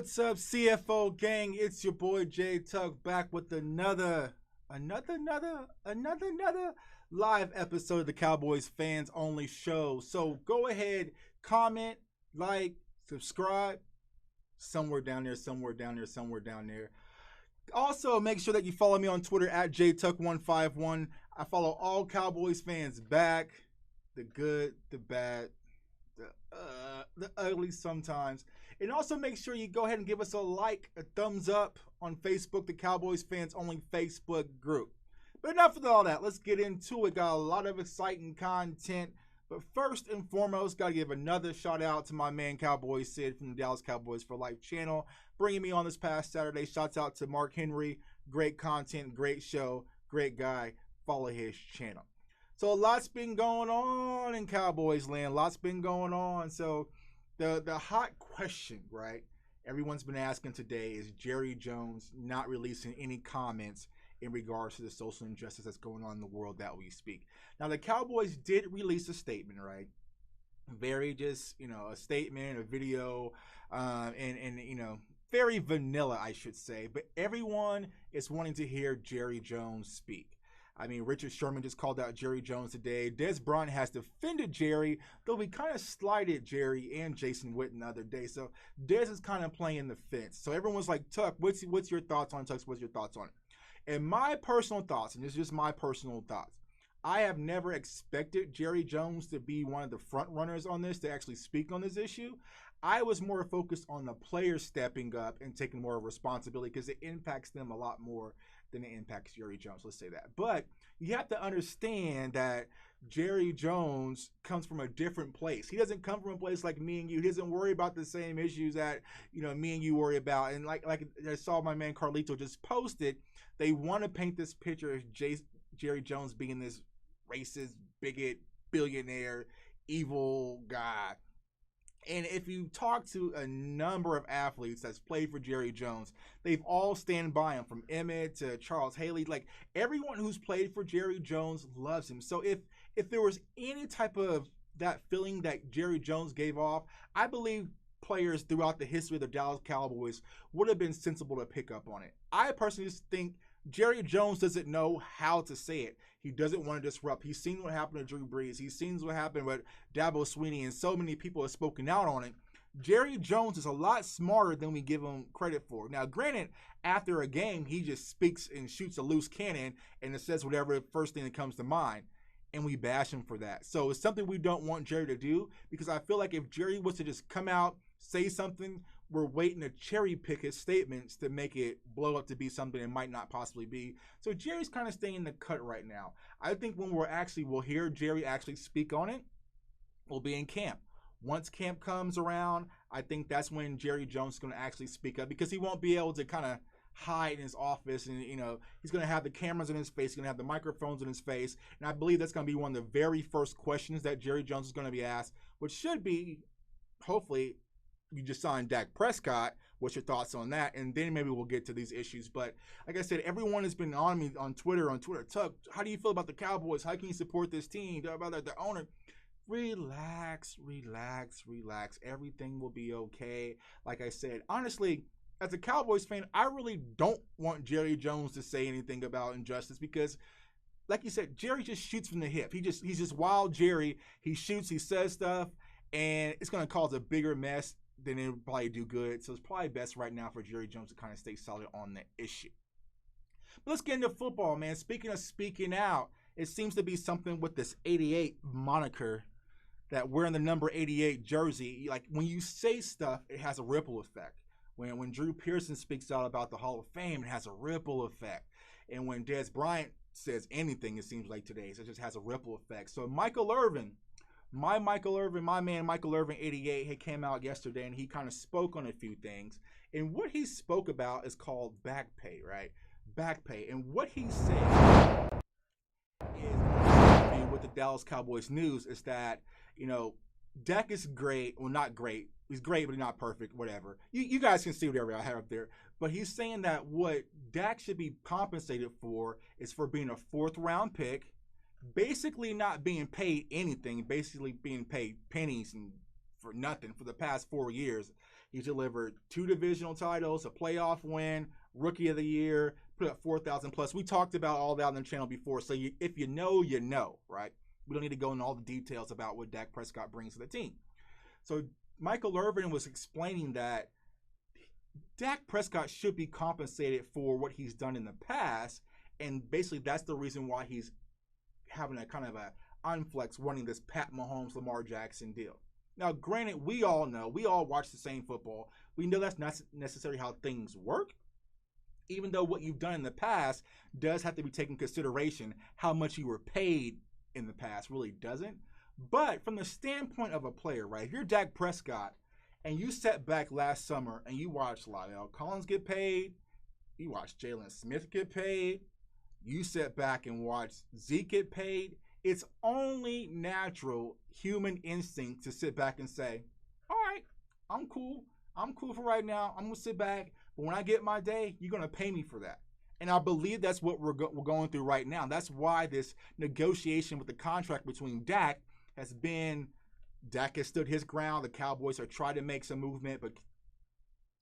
What's up, CFO gang? It's your boy J Tuck back with another live episode of the Cowboys Fans Only Show. So go ahead, comment, like, subscribe, somewhere down there. Also, make sure that you follow me on Twitter at JTuck151. I follow all Cowboys fans back, the good, the bad, the ugly sometimes. And also make sure you go ahead and give us a like, a thumbs up on Facebook, the Cowboys Fans Only Facebook group. But enough of all that. Let's get into it. Got a lot of exciting content. But first and foremost, got to give another shout out to my man Cowboy Sid from the Dallas Cowboys for Life channel, bringing me on this past Saturday. Shouts out to Mark Henry. Great content, great show, great guy. Follow his channel. So a lot's been going on in Cowboys land. Lots been going on. So the hot question, right, everyone's been asking today is Jerry Jones not releasing any comments in regards to the social injustice that's going on in the world that we speak. Now, the Cowboys did release a statement, right? Very just, a statement, a video, and very vanilla, I should say. But everyone is wanting to hear Jerry Jones speak. I mean, Richard Sherman just called out Jerry Jones today. Des Bryant has defended Jerry, though he kind of slighted Jerry and Jason Witten the other day. So Des is kind of playing the fence. So everyone's like, Tuck, what's your thoughts on it? Tuck, what's your thoughts on it? And my personal thoughts, and this is just my personal thoughts, I have never expected Jerry Jones to be one of the front runners on this, to actually speak on this issue. I was more focused on the players stepping up and taking more responsibility because it impacts them a lot more than it impacts Jerry Jones. Let's say that. But you have to understand that Jerry Jones comes from a different place. He doesn't come from a place like me and you. He doesn't worry about the same issues that, me and you worry about. And like I saw my man Carlito just posted, they want to paint this picture of Jerry Jones being this racist, bigot, billionaire, evil guy. And if you talk to a number of athletes that's played for Jerry Jones, they've all stand by him, from Emmett to Charles Haley. Like, everyone who's played for Jerry Jones loves him. So if there was any type of that feeling that Jerry Jones gave off, I believe players throughout the history of the Dallas Cowboys would have been sensible to pick up on it. I personally just think Jerry Jones doesn't know how to say it. He doesn't want to disrupt. He's seen what happened to Drew Brees. He's seen what happened with Dabo Swinney, and so many people have spoken out on it. Jerry Jones is a lot smarter than we give him credit for. Now, granted, after a game, he just speaks and shoots a loose cannon and it says whatever first thing that comes to mind, and we bash him for that. So it's something we don't want Jerry to do, because I feel like if Jerry was to just come out, say something, we're waiting to cherry pick his statements to make it blow up to be something it might not possibly be. So Jerry's kind of staying in the cut right now. I think when we'll hear Jerry actually speak on it, we'll be in camp. Once camp comes around, I think that's when Jerry Jones is going to actually speak up, because he won't be able to kind of hide in his office, and he's going to have the cameras in his face, he's going to have the microphones in his face, and I believe that's going to be one of the very first questions that Jerry Jones is going to be asked, which should be, hopefully, you just signed Dak Prescott. What's your thoughts on that? And then maybe we'll get to these issues. But like I said, everyone has been on me on Twitter. Tuck, how do you feel about the Cowboys? How can you support this team? About the owner? Relax. Everything will be okay. Like I said, honestly, as a Cowboys fan, I really don't want Jerry Jones to say anything about injustice, because, like you said, Jerry just shoots from the hip. He's just wild Jerry. He shoots, he says stuff, and it's going to cause a bigger mess then it would probably do good. So it's probably best right now for Jerry Jones to kind of stay solid on the issue. But let's get into football, man. Speaking of speaking out, it seems to be something with this 88 moniker, that wearing the number 88 jersey. Like, when you say stuff, it has a ripple effect. When Drew Pearson speaks out about the Hall of Fame, it has a ripple effect. And when Des Bryant says anything, it seems like today, so it just has a ripple effect. So Michael Irvin, my man Michael Irvin 88, he came out yesterday and he kind of spoke on a few things. And what he spoke about is called back pay, right? Back pay. And what he said is, with the Dallas Cowboys news, is that, Dak is great. Well, not great. He's great, but he's not perfect, whatever. You guys can see whatever I have up there. But he's saying that what Dak should be compensated for is for being a fourth-round pick, basically not being paid anything, basically being paid pennies and for nothing for the past 4 years. He's delivered 2 divisional titles, a playoff win, Rookie of the Year, put up 4,000 plus. We talked about all that on the channel before, so if you know, you know, right? We don't need to go into all the details about what Dak Prescott brings to the team. So Michael Irvin was explaining that Dak Prescott should be compensated for what he's done in the past, and basically that's the reason why he's having a kind of a unflex running this Pat Mahomes, Lamar Jackson deal. Now, granted, we all know, we all watch the same football. We know that's not necessarily how things work, even though what you've done in the past does have to be taken into consideration. How much you were paid in the past really doesn't. But from the standpoint of a player, right, if you're Dak Prescott and you sat back last summer and you watched La'el Collins get paid, you watched Jalen Smith get paid, you sat back and watched Zeke get paid, it's only natural human instinct to sit back and say, all right, I'm cool. I'm cool for right now. I'm going to sit back. But when I get my day, you're going to pay me for that. And I believe that's what we're going through right now. That's why this negotiation with the contract between Dak has been, Dak has stood his ground. The Cowboys are trying to make some movement, but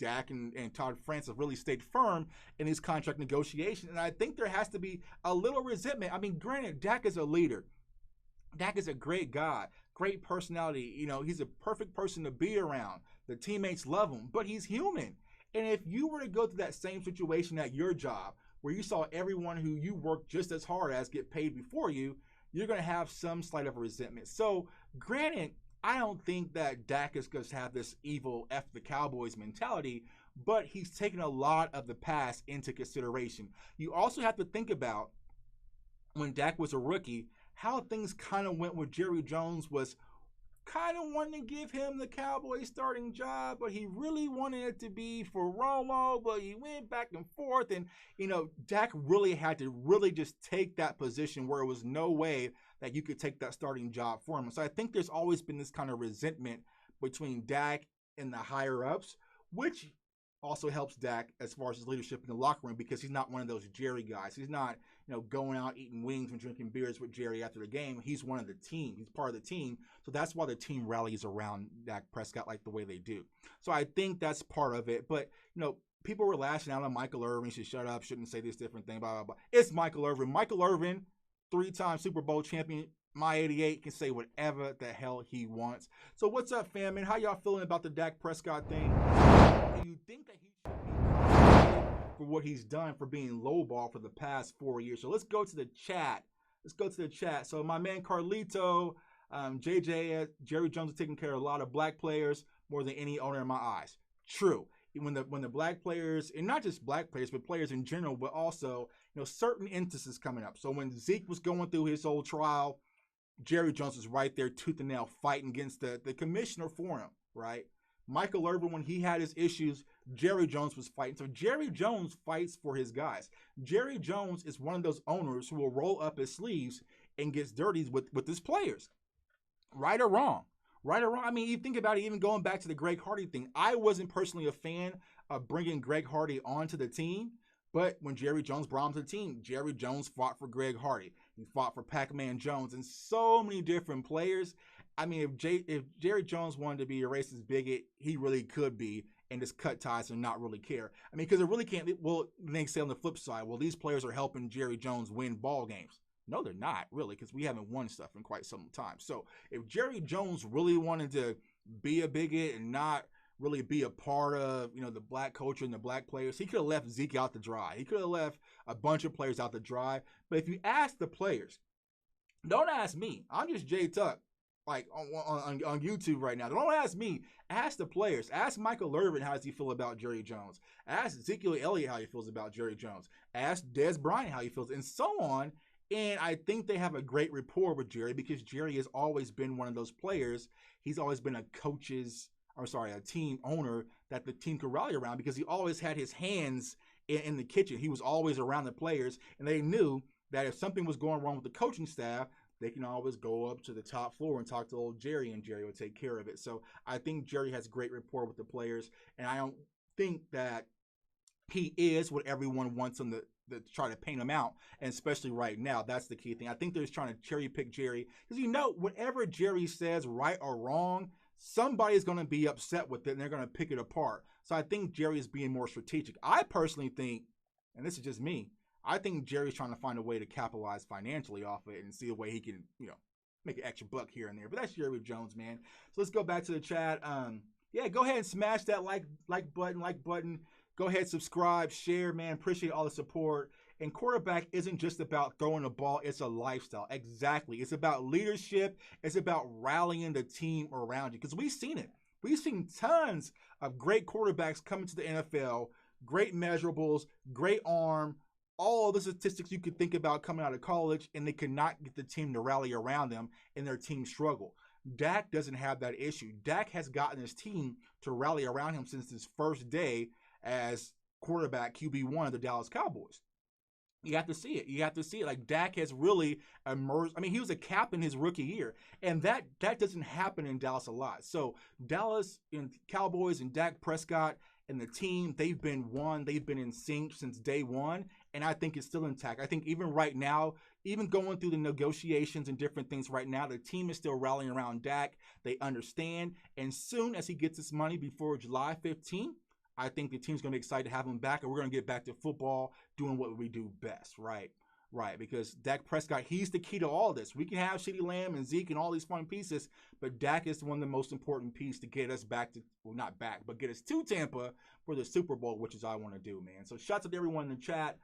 Dak and Todd France have really stayed firm in his contract negotiation. And I think there has to be a little resentment. I mean, granted, Dak is a leader. Dak is a great guy, great personality. You know, he's a perfect person to be around. The teammates love him, but he's human. And if you were to go through that same situation at your job, where you saw everyone who you worked just as hard as get paid before you, you're going to have some slight of resentment. So, granted, I don't think that Dak is going to have this evil F the Cowboys mentality, but he's taken a lot of the past into consideration. You also have to think about when Dak was a rookie, how things kind of went with Jerry Jones was kind of wanting to give him the Cowboys starting job, but he really wanted it to be for Romo, but he went back and forth. And, you know, Dak really had to really just take that position where it was no way that you could take that starting job for him. So I think there's always been this kind of resentment between Dak and the higher-ups, which also helps Dak as far as his leadership in the locker room, because he's not one of those Jerry guys. He's not, you know, going out eating wings and drinking beers with Jerry after the game. He's one of the team. He's part of the team. So that's why the team rallies around Dak Prescott like the way they do. So I think that's part of it. But, you know, people were lashing out on Michael Irvin. Should shut up, shouldn't say this different thing, blah, blah, blah. It's Michael Irvin. Michael Irvin, 3-time Super Bowl champion, my 88, can say whatever the hell he wants. So what's up, fam, man? How y'all feeling about the Dak Prescott thing? Do you think that he should be for what he's done for being lowball for the past 4 years? So let's go to the chat. So my man Carlito, JJ, Jerry Jones is taking care of a lot of black players more than any owner in my eyes. True. When the black players, and not just black players, but players in general, but also, you know, certain instances coming up. So when Zeke was going through his whole trial, Jerry Jones was right there tooth and nail fighting against the commissioner for him, right? Michael Irvin, when he had his issues, Jerry Jones was fighting. So Jerry Jones fights for his guys. Jerry Jones is one of those owners who will roll up his sleeves and gets dirty with his players. Right or wrong. I mean, you think about it, even going back to the Greg Hardy thing. I wasn't personally a fan of bringing Greg Hardy onto the team, but when Jerry Jones brought him to the team, Jerry Jones fought for Greg Hardy. He fought for Pac-Man Jones and so many different players. I mean, if Jerry Jones wanted to be a racist bigot, he really could be and just cut ties and not really care. I mean, because it really can't. Well, they say on the flip side, well, these players are helping Jerry Jones win ball games. No, they're not really, because we haven't won stuff in quite some time. So if Jerry Jones really wanted to be a bigot and not really be a part of, you know, the black culture and the black players, he could have left Zeke out to dry. He could have left a bunch of players out to dry. But if you ask the players, don't ask me. I'm just Jay Tuck, like on YouTube right now. Don't ask me. Ask the players. Ask Michael Irvin how does he feel about Jerry Jones. Ask Ezekiel Elliott how he feels about Jerry Jones. Ask Dez Bryant how he feels, and so on. And I think they have a great rapport with Jerry, because Jerry has always been one of those players. He's always been a team owner that the team could rally around, because he always had his hands in the kitchen. He was always around the players, and they knew that if something was going wrong with the coaching staff, they can always go up to the top floor and talk to old Jerry, and Jerry would take care of it. So I think Jerry has great rapport with the players, and I don't think that he is what everyone wants him to try to paint him out, and especially right now, that's the key thing. I think they're just trying to cherry pick Jerry, because, you know, whatever Jerry says, right or wrong, somebody's going to be upset with it and they're going to pick it apart. So I think Jerry is being more strategic. I personally think, and this is just me, I think Jerry's trying to find a way to capitalize financially off it and see a way he can, make an extra buck here and there. But that's Jerry Jones, man. So let's go back to the chat. Yeah, go ahead and smash that like button. Go ahead, subscribe, share, man. Appreciate all the support. And quarterback isn't just about throwing the ball. It's a lifestyle. Exactly. It's about leadership. It's about rallying the team around you. Because we've seen it. We've seen tons of great quarterbacks coming to the NFL, great measurables, great arm, all the statistics you could think about coming out of college, and they could not get the team to rally around them, and their team struggle. Dak doesn't have that issue. Dak has gotten his team to rally around him since his first day as quarterback QB1 of the Dallas Cowboys. You have to see it. You have to see it. Like, Dak has really emerged. I mean, he was a captain his rookie year, and that doesn't happen in Dallas a lot. So Dallas and Cowboys and Dak Prescott and the team, they've been in sync since day one, and I think it's still intact. I think even right now, even going through the negotiations and different things right now, the team is still rallying around Dak. They understand, and soon as he gets his money before July 15th, I think the team's going to be excited to have him back, and we're going to get back to football, doing what we do best, right? Right, because Dak Prescott, he's the key to all this. We can have CeeDee Lamb and Zeke and all these fun pieces, but Dak is one of the most important pieces to get us back to, well, not back, but get us to Tampa for the Super Bowl, which is I want to do, man. So shouts out to everyone in the chat.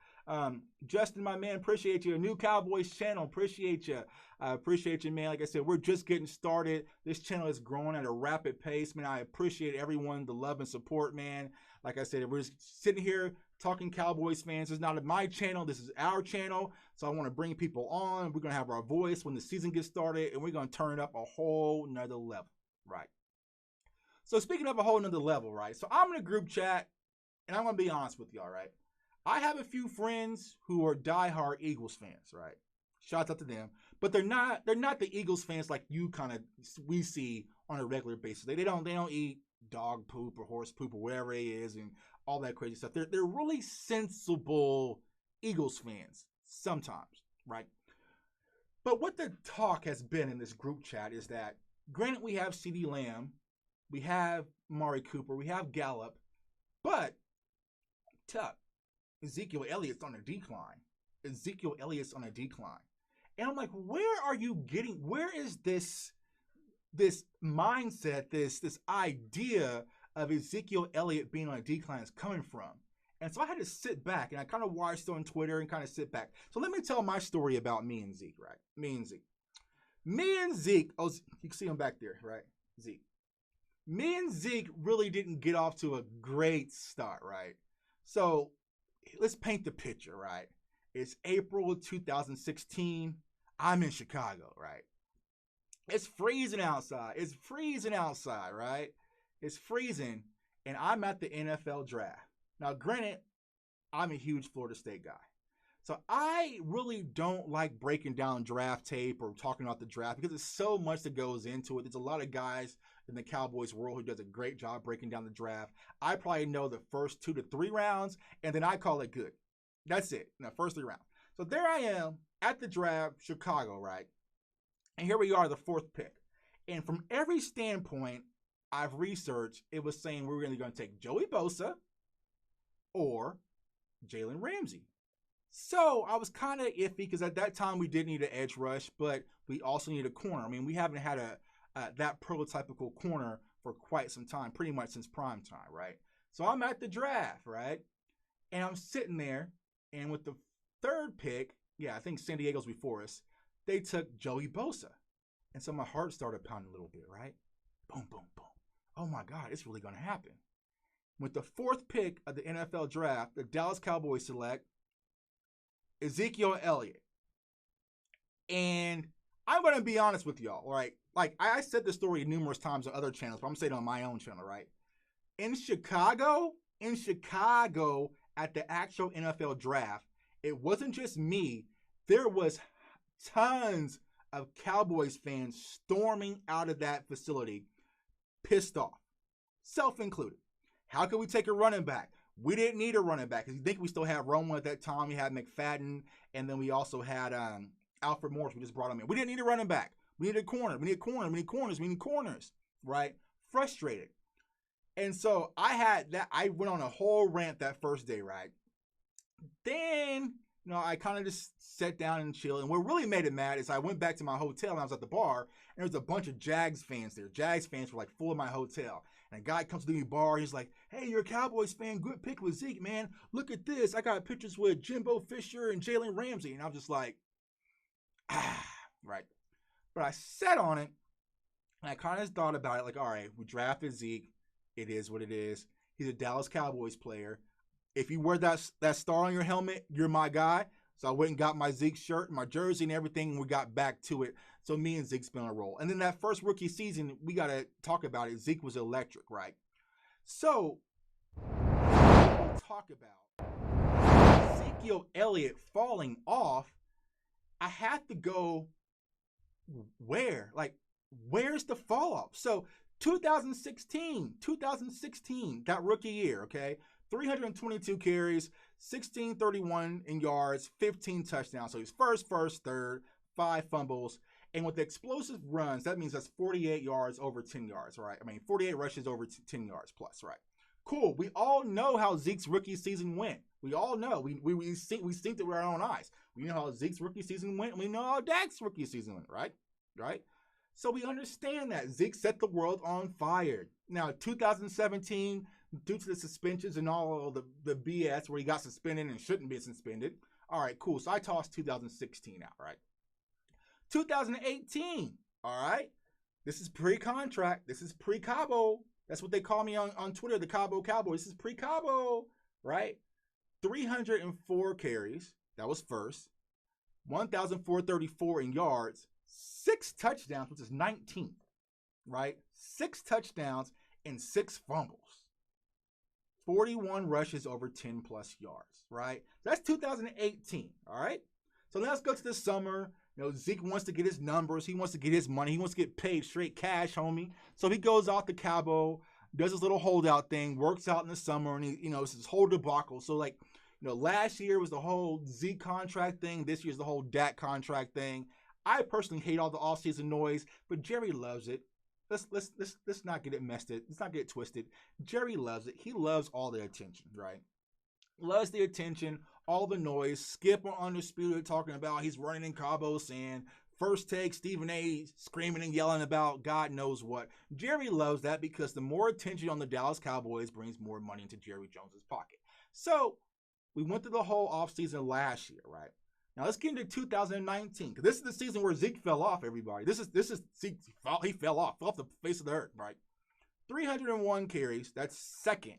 Justin, my man, appreciate you. A new Cowboys channel, appreciate you. Appreciate you, man. Like I said, we're just getting started. This channel is growing at a rapid pace, man. I appreciate everyone, the love and support, man. Like I said, we're just sitting here talking Cowboys fans. This is not my channel. This is our channel. So I want to bring people on. We're going to have our voice when the season gets started, and we're going to turn it up a whole nother level, right? So speaking of a whole nother level, right? So I'm in a group chat, and I'm going to be honest with y'all, right? I have a few friends who are diehard Eagles fans, right? Shouts out to them. But they're not the Eagles fans like we see on a regular basis. They don't eat dog poop or horse poop or whatever it is and all that crazy stuff. They're really sensible Eagles fans sometimes, right? But what the talk has been in this group chat is that, granted, we have CeeDee Lamb, we have Mari Cooper, we have Gallup, but Ezekiel Elliott's on a decline. And I'm like, where is this mindset, this idea of Ezekiel Elliott being on a decline is coming from? And so I had to sit back, and I kind of watched on Twitter and kind of sit back. So let me tell my story about me and Zeke, right? Me and Zeke, oh, you can see him back there, right? Zeke. Me and Zeke really didn't get off to a great start, right? So let's paint the picture, right? It's April 2016. I'm in Chicago, right? It's freezing outside, right? It's freezing, and I'm at the NFL draft. Now, granted, I'm a huge Florida State guy. So I really don't like breaking down draft tape or talking about the draft because there's so much that goes into it. There's a lot of guys in the Cowboys world who does a great job breaking down the draft. I probably know the first 2 to 3 rounds, and then I call it good. That's it, the first 3 rounds. So there I am at the draft, Chicago, right? And here we are, the 4th pick. And from every standpoint I've researched, it was saying we were going to take Joey Bosa or Jalen Ramsey. So I was kind of iffy because at that time we did need an edge rush, but we also need a corner. I mean, we haven't had that prototypical corner for quite some time, pretty much since prime time, right? So I'm at the draft, right? And I'm sitting there, and with the 3rd pick, I think San Diego's before us, they took Joey Bosa. And so my heart started pounding a little bit, right? Boom, boom, boom. Oh my God, it's really going to happen. With the 4th pick of the NFL draft, the Dallas Cowboys select Ezekiel Elliott. And I'm going to be honest with y'all, right? Like, I said this story numerous times on other channels, but I'm saying it on my own channel, right? In Chicago, at the actual NFL draft, it wasn't just me. There was tons of Cowboys fans storming out of that facility, pissed off, self-included. How could we take a running back? We didn't need a running back because you think we still had Romo at that time. We had McFadden, and then we also had Alfred Morris. We just brought him in. We didn't need a running back. We needed a corner. We need corners. right? Frustrated. And so I went on a whole rant that first day, right? Then, I kind of just sat down and chilled. And what really made it mad is I went back to my hotel and I was at the bar, and there was a bunch of Jags fans there. Jags fans were like full of my hotel. And a guy comes to the bar, he's like, "Hey, you're a Cowboys fan. Good pick with Zeke, man. Look at this. I got pictures with Jimbo Fisher and Jalen Ramsey." And I'm just like, right. But I sat on it, and I kind of thought about it like, all right, we drafted Zeke. It is what it is. He's a Dallas Cowboys player. If you wear that star on your helmet, you're my guy. So I went and got my Zeke shirt, my jersey, and everything, and we got back to it. So me and Zeke's been on a roll. And then that first rookie season, we got to talk about it. Zeke was electric, right? So we'll talk about Ezekiel Elliott falling off. I have to go where? Like, where's the fall off? So 2016, that rookie year, okay? 322 carries, 1631 in yards, 15 touchdowns. So he's first, third, 5 fumbles. And with the explosive runs, that means that's 48 yards over 10 yards, right? 48 rushes over 10 yards plus, right? Cool. We all know how Zeke's rookie season went. We all know. We seen it with our own eyes. We know how Zeke's rookie season went, and we know how Dak's rookie season went, right? Right? So we understand that Zeke set the world on fire. Now, 2017, due to the suspensions and all the BS where he got suspended and shouldn't be suspended. All right, cool. So I tossed 2016 out, right? 2018, all right? This is pre-contract. This is pre-Cabo. That's what they call me on Twitter, the Cabo Cowboy. This is pre-Cabo, right? 304 carries. That was first. 1,434 in yards. 6 touchdowns, which is 19th, right? 6 touchdowns and 6 fumbles. 41 rushes over 10 plus yards, right? That's 2018, all right? So let's go to the summer. Zeke wants to get his numbers. He wants to get his money. He wants to get paid straight cash, homie. So he goes out to Cabo, does his little holdout thing, works out in the summer, and it's his whole debacle. So, last year was the whole Zeke contract thing. This year's the whole Dak contract thing. I personally hate all the offseason noise, but Jerry loves it. Let's not get it messed up. Let's not get it twisted. Jerry loves it. He loves all the attention, right? Loves the attention, all the noise. Skip on Undisputed talking about he's running in Cabo saying First Take, Stephen A. screaming and yelling about God knows what. Jerry loves that because the more attention on the Dallas Cowboys brings more money into Jerry Jones's pocket. So we went through the whole offseason last year, right? Now let's get into 2019, because this is the season where Zeke fell off, everybody. This is Zeke. He fell off the face of the earth, right? 301 carries. That's second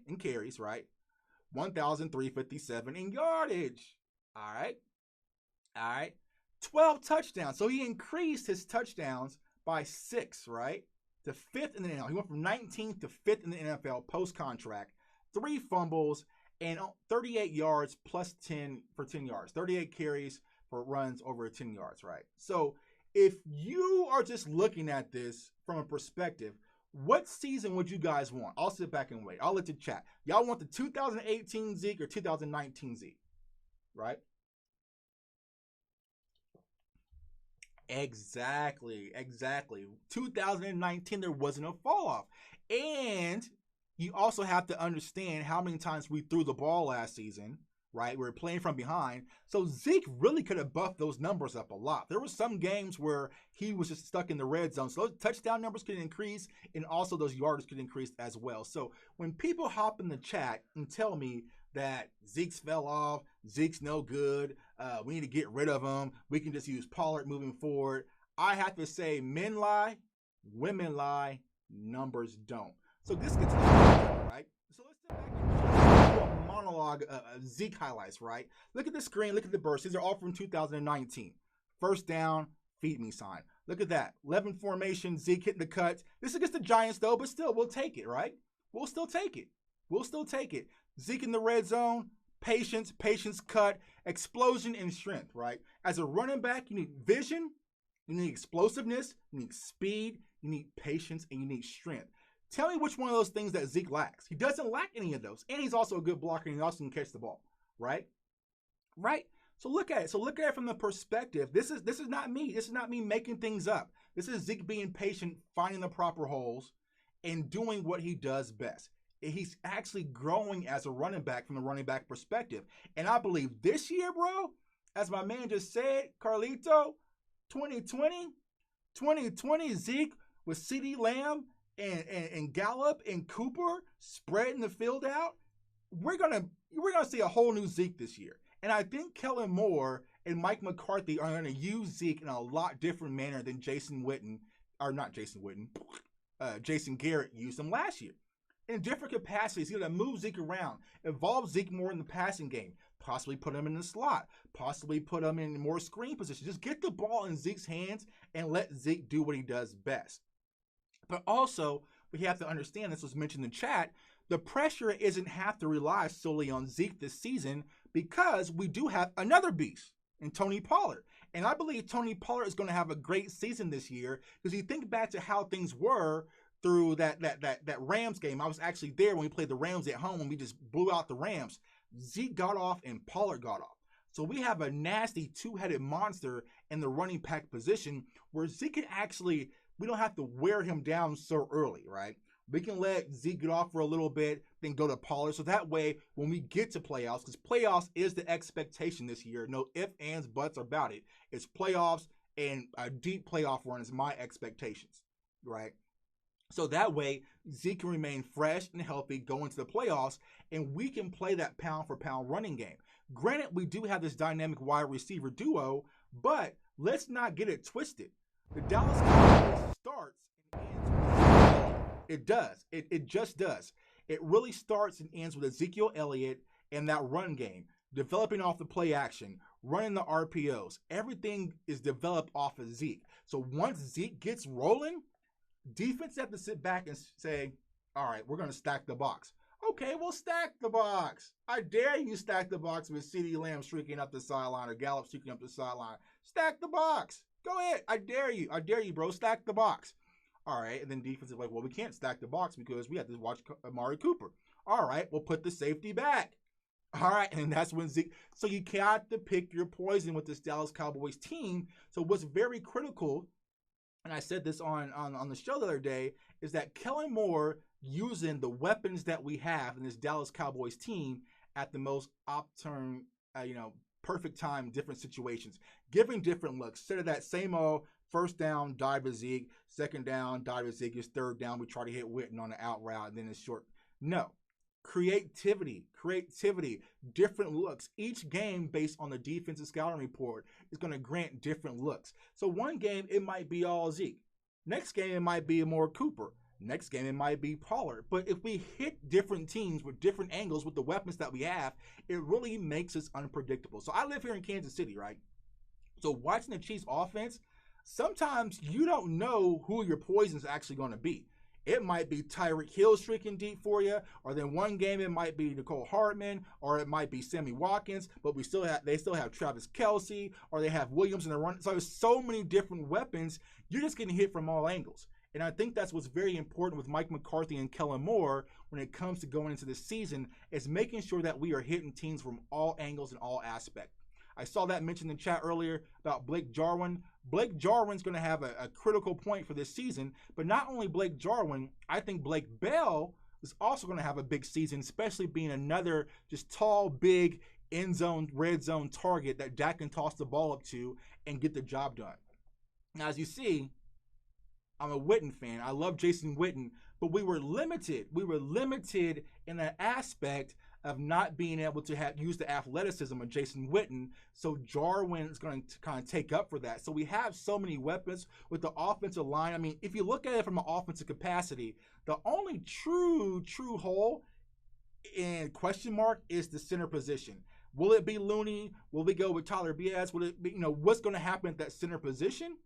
in carries, right? 1,357 in yardage. All right. 12 touchdowns. So he increased his touchdowns by 6, right? To 5th in the NFL. He went from 19th to 5th in the NFL post-contract. 3 fumbles and 38 yards plus 10 for 10 yards. 38 carries for runs over 10 yards, right? So if you are just looking at this from a perspective, what season would you guys want? I'll sit back and wait. I'll let you chat. Y'all want the 2018 Zeke or 2019 Zeke, right? Exactly. 2019, there wasn't a fall off. And you also have to understand how many times we threw the ball last season, right? We were playing from behind. So Zeke really could have buffed those numbers up a lot. There were some games where he was just stuck in the red zone. So those touchdown numbers could increase, and also those yards could increase as well. So when people hop in the chat and tell me that Zeke's fell off, Zeke's no good, we need to get rid of him, we can just use Pollard moving forward, I have to say men lie, women lie, numbers don't. So this gets to the right? So let's step back and do a monologue of Zeke highlights, right? Look at the screen, look at the bursts. These are all from 2019. First down, feed me sign. Look at that. 11 formation, Zeke hitting the cuts. This is against the Giants, though, but still, we'll take it, right? We'll still take it. Zeke in the red zone, patience, cut, explosion, and strength, right? As a running back, you need vision, you need explosiveness, you need speed, you need patience, and you need strength. Tell me which one of those things that Zeke lacks. He doesn't lack any of those. And he's also a good blocker, and he also can catch the ball, right? So look at it. So look at it from the perspective. This is not me. This is not me making things up. This is Zeke being patient, finding the proper holes, and doing what he does best. He's actually growing as a running back from the running back perspective. And I believe this year, bro, as my man just said, Carlito, 2020 Zeke with CeeDee Lamb and Gallup and Cooper spreading the field out, we're gonna see a whole new Zeke this year. And I think Kellen Moore and Mike McCarthy are going to use Zeke in a lot different manner than Jason Garrett used him last year. In different capacities, he's going to move Zeke around, involve Zeke more in the passing game, possibly put him in the slot, possibly put him in more screen position. Just get the ball in Zeke's hands and let Zeke do what he does best. But also, we have to understand, this was mentioned in chat, the pressure isn't have to rely solely on Zeke this season because we do have another beast in Tony Pollard. And I believe Tony Pollard is going to have a great season this year because you think back to how things were through that Rams game. I was actually there when we played the Rams at home and we just blew out the Rams. Zeke got off and Pollard got off. So we have a nasty two-headed monster in the running back position where Zeke can actually, we don't have to wear him down so early, right? We can let Zeke get off for a little bit, then go to Pollard. So that way, when we get to playoffs, because playoffs is the expectation this year, no ifs, ands, buts about it. It's playoffs and a deep playoff run is my expectations, right? So that way, Zeke can remain fresh and healthy going to the playoffs, and we can play that pound-for-pound running game. Granted, we do have this dynamic wide receiver duo, but let's not get it twisted. The Dallas Cowboys starts and ends with it does. It just does. It really starts and ends with Ezekiel Elliott and that run game, developing off the play action, running the RPOs. Everything is developed off of Zeke. So once Zeke gets rolling, defense have to sit back and say, all right, we're going to stack the box. Okay, we'll stack the box. I dare you stack the box with CeeDee Lamb streaking up the sideline or Gallup streaking up the sideline. Stack the box. Go ahead. I dare you. I dare you, bro. Stack the box. All right, and then defense is like, well, we can't stack the box because we have to watch Amari Cooper. All right, we'll put the safety back. All right, and that's when Zeke. So you got to pick your poison with this Dallas Cowboys team. So what's very critical, and I said this on the show the other day, is that Kellen Moore using the weapons that we have in this Dallas Cowboys team at the most opportune, perfect time, different situations, giving different looks. Instead of that same old first down, dive to Zeke, second down, dive to Zeke, it's third down, we try to hit Witten on the out route, and then it's short. No. Creativity, different looks. Each game based on the defensive scouting report is going to grant different looks. So one game, it might be all Zeke. Next game, it might be more Cooper. Next game, it might be Pollard. But if we hit different teams with different angles with the weapons that we have, it really makes us unpredictable. So I live here in Kansas City, right? So watching the Chiefs offense, sometimes you don't know who your poison is actually going to be. It might be Tyreek Hill streaking deep for you, or then one game it might be Nicole Hartman, or it might be Sammy Watkins, but they still have Travis Kelce, or they have Williams in the run. So there's so many different weapons, you're just getting hit from all angles. And I think that's what's very important with Mike McCarthy and Kellen Moore when it comes to going into this season, is making sure that we are hitting teams from all angles and all aspects. I saw that mentioned in the chat earlier about Blake Jarwin. Blake Jarwin's going to have a critical point for this season, but not only Blake Jarwin, I think Blake Bell is also going to have a big season, especially being another just tall, big, end zone, red zone target that Dak can toss the ball up to and get the job done. Now, as you see, I'm a Witten fan. I love Jason Witten, but we were limited. We were limited in that aspect of not being able to use the athleticism of Jason Witten, so Jarwin is going to kind of take up for that. So we have so many weapons with the offensive line. I mean, if you look at it from an offensive capacity, the only true hole and question mark is the center position. Will it be Looney? Will we go with Tyler Bias? Will it be, what's going to happen at that center position?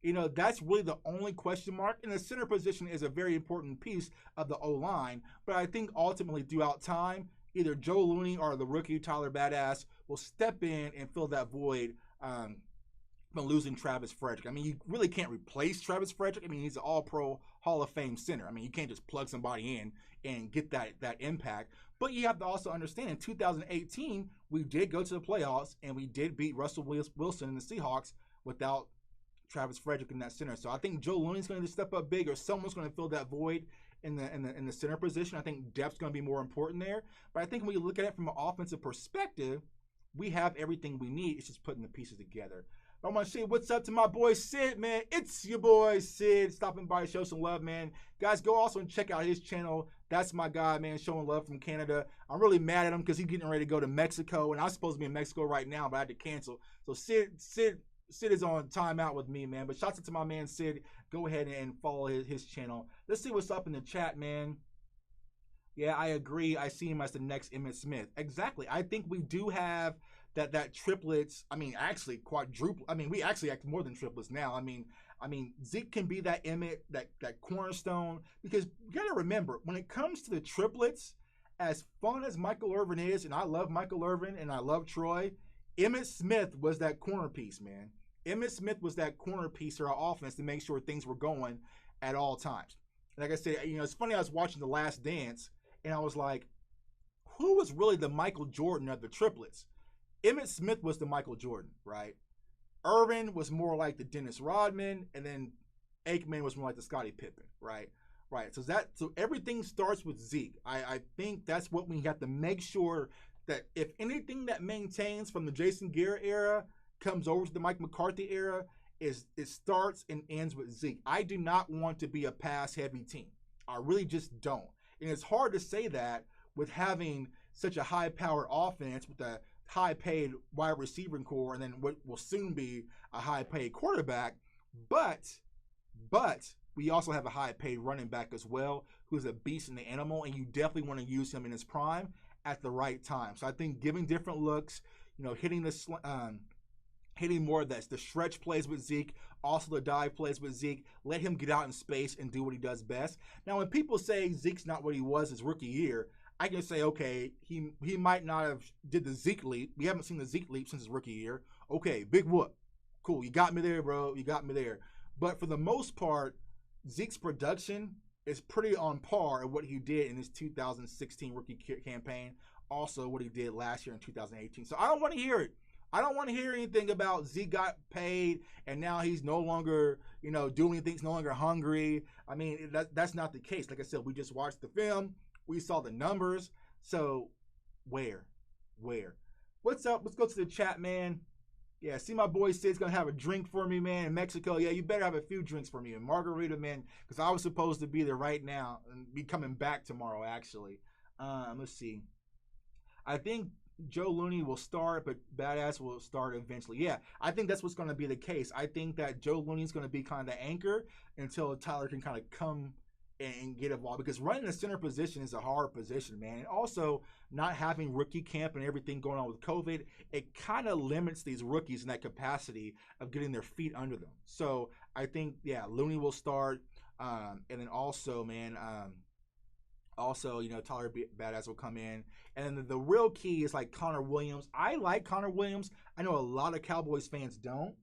That's really the only question mark. And the center position is a very important piece of the O-line. But I think ultimately throughout time, either Joe Looney or the rookie Tyler Badass will step in and fill that void from losing Travis Frederick. I mean, you really can't replace Travis Frederick. I mean, he's an All-Pro Hall of Fame center. I mean, you can't just plug somebody in and get that impact. But you have to also understand, in 2018, we did go to the playoffs and we did beat Russell Wilson and the Seahawks without Travis Frederick in that center. So I think Joe Looney's going to step up big, or someone's going to fill that void in the center position. I think depth's going to be more important there. But I think when you look at it from an offensive perspective, we have everything we need. It's just putting the pieces together. I want to say what's up to my boy Sid, man. It's your boy Sid, stopping by to show some love, man. Guys, go also and check out his channel. That's my guy, man, showing love from Canada. I'm really mad at him because he's getting ready to go to Mexico, and I was supposed to be in Mexico right now, but I had to cancel. So Sid is on timeout with me, man. But shouts out to my man Sid. Go ahead and follow his channel. Let's see what's up in the chat, man. Yeah, I agree. I see him as the next Emmitt Smith. Exactly. I think we do have that triplets. I mean, actually quadruple. I mean, we actually act more than triplets now. I mean, Zeke can be that Emmitt, that cornerstone. Because you got to remember, when it comes to the triplets, as fun as Michael Irvin is, and I love Michael Irvin and I love Troy, Emmitt Smith was that corner piece, man. Emmitt Smith was that corner piece for our offense to make sure things were going at all times. Like I said, it's funny, I was watching The Last Dance, and I was like, who was really the Michael Jordan of the triplets? Emmitt Smith was the Michael Jordan, right? Irvin was more like the Dennis Rodman, and then Aikman was more like the Scottie Pippen, right? Right. So everything starts with Zeke. I think that's what we have to make sure that if anything that maintains from the Jason Garrett era comes over to the Mike McCarthy era, it starts and ends with Zeke. I do not want to be a pass-heavy team. I really just don't. And it's hard to say that with having such a high-powered offense with a high-paid wide receiver core and then what will soon be a high-paid quarterback. But we also have a high-paid running back as well, who's a beast in the animal, and you definitely want to use him in his prime at the right time. So I think giving different looks, hitting more of the stretch plays with Zeke, also the dive plays with Zeke, let him get out in space and do what he does best. Now, when people say Zeke's not what he was his rookie year, I can say, okay, he might not have did the Zeke leap. We haven't seen the Zeke leap since his rookie year. Okay, big whoop. Cool, you got me there, bro. You got me there. But for the most part, Zeke's production is pretty on par of what he did in his 2016 rookie campaign, also what he did last year in 2018. So I don't want to hear it. I don't want to hear anything about Zeke got paid and now he's no longer, doing anything. He's no longer hungry. I mean, that's not the case. Like I said, we just watched the film. We saw the numbers. So where? What's up? Let's go to the chat, man. Yeah, see my boy Sid's going to have a drink for me, man, in Mexico. Yeah, you better have a few drinks for me. And margarita, man, because I was supposed to be there right now and be coming back tomorrow, actually. Let's see. I think Joe Looney will start, but Badass will start eventually. Yeah, I think that's what's going to be the case. I think that Joe Looney is going to be kind of the anchor until Tyler can kind of come and get involved, because running the center position is a hard position, man. And also, not having rookie camp and everything going on with COVID, it kind of limits these rookies in that capacity of getting their feet under them. So I think, yeah, Looney will start, and then also, man, Tyler Badass will come in. And then the real key is like Connor Williams. I like Connor Williams. I know a lot of Cowboys fans don't.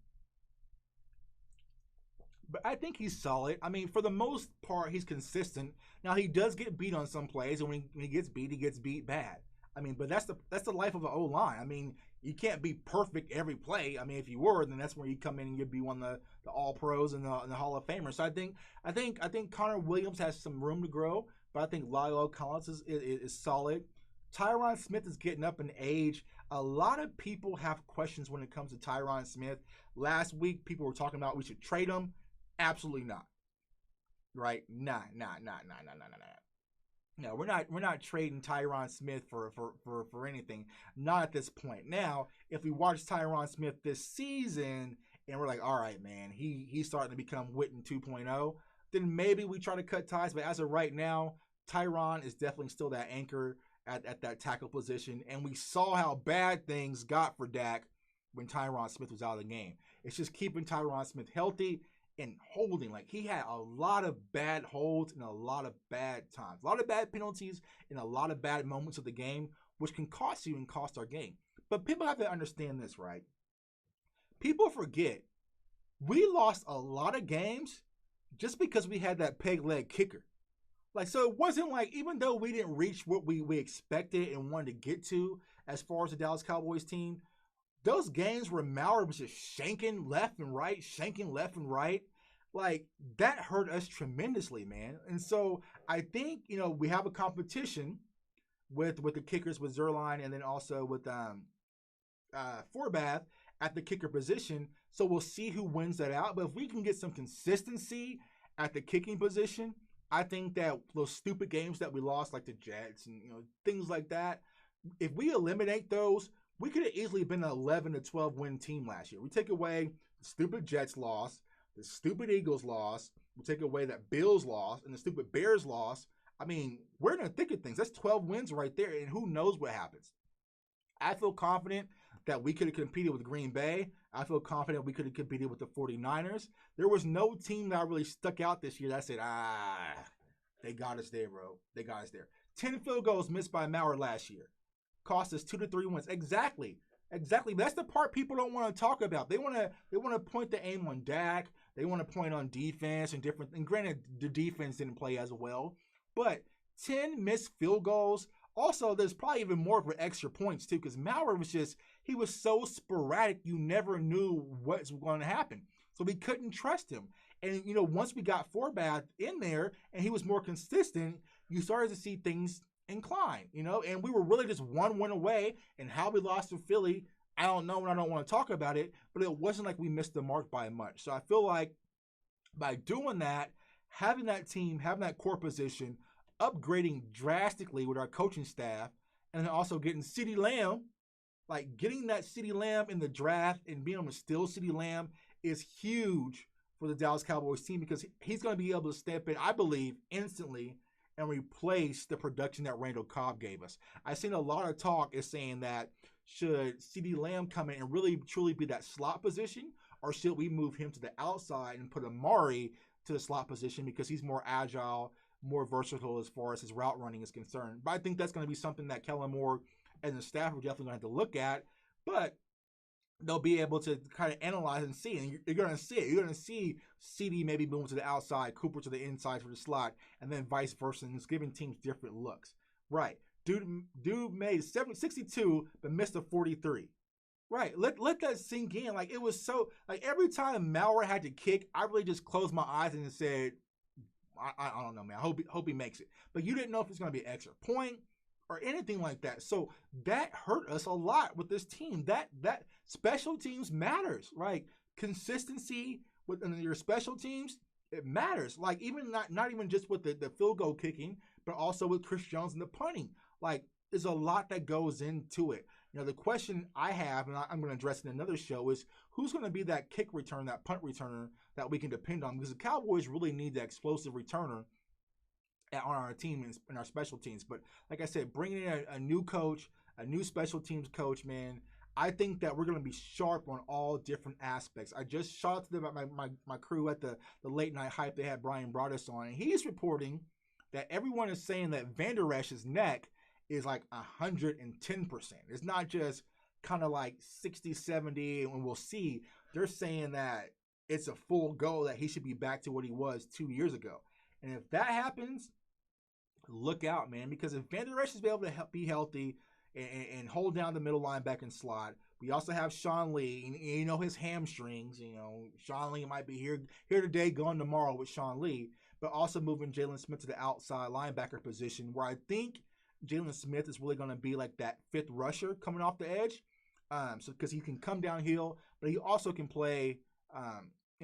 But I think he's solid. I mean, for the most part, he's consistent. Now, he does get beat on some plays, and when he gets beat bad. I mean, but that's the life of an O-line. I mean, you can't be perfect every play. I mean, if you were, then that's where you come in and you'd be one of the All-Pros and the Hall of Famers. So I think Connor Williams has some room to grow, but I think Lyle Collins is solid. Tyron Smith is getting up in age. A lot of people have questions when it comes to Tyron Smith. Last week, people were talking about we should trade him. Absolutely not. Right? Nah. No, we're not trading Tyron Smith for anything. Not at this point. Now, if we watch Tyron Smith this season and we're like, all right, man, he's starting to become Witten 2.0, then maybe we try to cut ties. But as of right now, Tyron is definitely still that anchor at that tackle position. And we saw how bad things got for Dak when Tyron Smith was out of the game. It's just keeping Tyron Smith healthy and holding. Like, he had a lot of bad holds and a lot of bad times. A lot of bad penalties and a lot of bad moments of the game, which can cost you and cost our game. But people have to understand this, right? People forget we lost a lot of games just because we had that peg leg kicker. Like, so it wasn't like, even though we didn't reach what we expected and wanted to get to as far as the Dallas Cowboys team, those games where Maurer was just shanking left and right, like that hurt us tremendously, man. And so I think, we have a competition with the kickers with Zerline and then also with Forbath at the kicker position. So we'll see who wins that out. But if we can get some consistency at the kicking position, I think that those stupid games that we lost, like the Jets and things like that, if we eliminate those, we could have easily been an 11 to 12 win team last year. We take away the stupid Jets loss, the stupid Eagles loss, we take away that Bills loss, and the stupid Bears loss. I mean, we're in the thick of things. That's 12 wins right there, and who knows what happens. I feel confident that we could have competed with Green Bay. I feel confident we could have competed with the 49ers. There was no team that really stuck out this year that I said, they got us there, bro. They got us there. 10 field goals missed by Maurer last year. Cost us 2 to 3 wins. Exactly. That's the part people don't want to talk about. They want to point the aim on Dak. They want to point on defense and different. And granted, the defense didn't play as well, but 10 missed field goals. Also, there's probably even more for extra points too, because Maurer he was so sporadic. You never knew what's going to happen, so we couldn't trust him. And once we got Forbath in there and he was more consistent, you started to see things incline, and we were really just one win away. And how we lost to Philly, I don't know, and I don't want to talk about it, but it wasn't like we missed the mark by much. So I feel like by doing that, having that team, having that core position, upgrading drastically with our coaching staff, and then also getting CeeDee Lamb, like getting that CeeDee Lamb in the draft and being able to steal CeeDee Lamb is huge for the Dallas Cowboys team, because he's going to be able to step in, I believe, instantly and replace the production that Randall Cobb gave us. I've seen a lot of talk is saying that should CeeDee Lamb come in and really truly be that slot position, or should we move him to the outside and put Amari to the slot position because he's more agile, more versatile as far as his route running is concerned. But I think that's going to be something that Kellen Moore and the staff are definitely going to have to look at. But they'll be able to kind of analyze and see, and you're going to see it. You're going to see CD maybe moving to the outside, Cooper to the inside for the slot, and then vice versa, and it's giving teams different looks. Right. Dude made 62, but missed a 43. Right. Let that sink in. Like, it was so, like, every time Maurer had to kick, I really just closed my eyes and said, I don't know, man. I hope he makes it. But you didn't know if it's going to be an extra point or anything like that. So that hurt us a lot with this team. That special teams matters, right? Consistency with your special teams, it matters. Like, even not even just with the field goal kicking, but also with Chris Jones and the punting. Like, there's a lot that goes into it. The question I have, and I'm going to address in another show, is who's going to be that kick return, that punt returner that we can depend on? Because the Cowboys really need that explosive returner on our team and our special teams. But like I said, bringing in a new coach, a new special teams coach, man, I think that we're going to be sharp on all different aspects. I just shot out to my crew at the late night hype. They had Brian Broaddus on, and he's reporting that everyone is saying that Vander Esch's neck is like 110%. It's not just kind of like 60, 70, and we'll see. They're saying that it's a full go, that he should be back to what he was 2 years ago. And if that happens, look out, man, because if Vander Esch is able to be healthy and hold down the middle linebacker slot, we also have Sean Lee, and his hamstrings. Sean Lee might be here today, gone tomorrow with Sean Lee, but also moving Jalen Smith to the outside linebacker position, where I think Jalen Smith is really going to be like that fifth rusher coming off the edge. So because he can come downhill, but he also can play,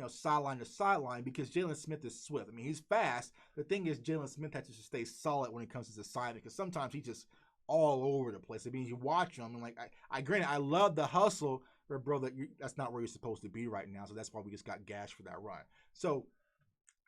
sideline to sideline, because Jalen Smith is swift. I mean, he's fast. The thing is, Jalen Smith has to stay solid when it comes to his assignment, because sometimes he's just all over the place. I mean, you watch him, and like, granted, I love the hustle, but bro, that's not where you're supposed to be right now. So that's why we just got gashed for that run. So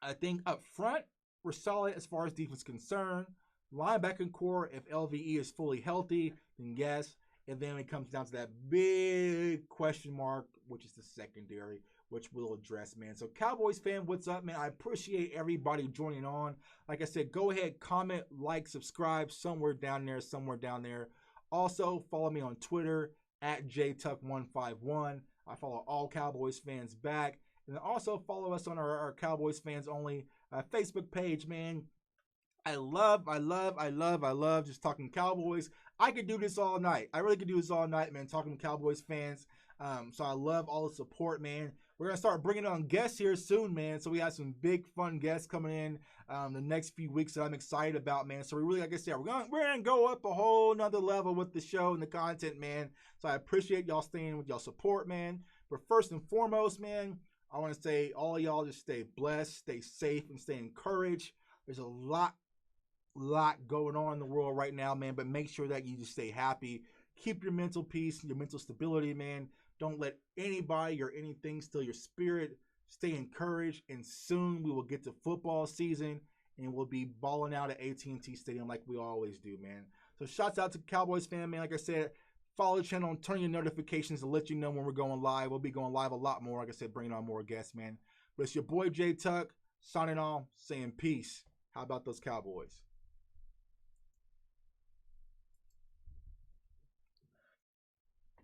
I think up front, we're solid as far as defense is concerned. Linebacking core, if LVE is fully healthy, then yes. And then it comes down to that big question mark, which is the secondary, which we'll address, man. So Cowboys fan, what's up, man? I appreciate everybody joining on. Like I said, go ahead, comment, like, subscribe, somewhere down there. Also, follow me on Twitter, @JTuck151. I follow all Cowboys fans back. And also follow us on our Cowboys Fans Only Facebook page, man. I love just talking Cowboys. I could do this all night. I really could do this all night, man, talking to Cowboys fans. So I love all the support, man. We're going to start bringing on guests here soon, man. So we have some big, fun guests coming in the next few weeks that I'm excited about, man. So we really, like I said, we're gonna go up a whole nother level with the show and the content, man. So I appreciate y'all staying with y'all support, man. But first and foremost, man, I want to say all of y'all just stay blessed, stay safe, and stay encouraged. There's a lot going on in the world right now, man, but make sure that you just stay happy. Keep your mental peace, your mental stability, man. Don't let anybody or anything steal your spirit. Stay encouraged, and soon we will get to football season, and we'll be balling out at AT&T Stadium like we always do, man. So shouts out to Cowboys fan, man. Like I said, follow the channel and turn your notifications to let you know when we're going live. We'll be going live a lot more, like I said, bringing on more guests, man. But it's your boy J Tuck signing off, saying peace. How about those Cowboys?